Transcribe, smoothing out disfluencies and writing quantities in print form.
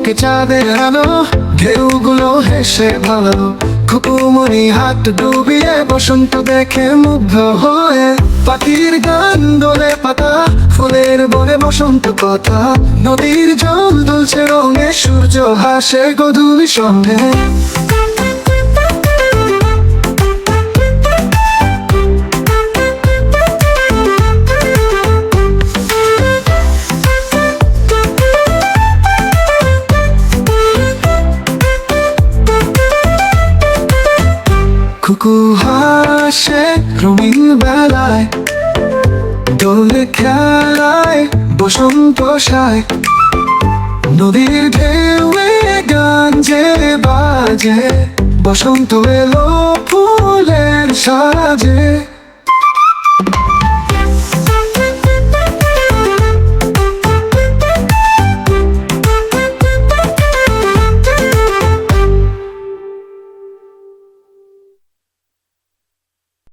বুকে চাঁদের আলো, ঢেউগুলো হেসে ভালো। খুকুমনি হাত ডুবিয়ে বসন্ত দেখে মুগ্ধ হয়ে। পাখির গান দোলে পাতা, ফুলের বনে বসন্ত কথা। নদীর জল দুলছে রঙে, সূর্য হাসে গধূলি সন্ধে। খুকু হাসে রঙিন বেলায়, দোলে খেলায় বসন্ত সায়। নদীর ঢেউয়ে গান যে বাজে, বসন্ত এলো ফুলের সাজে।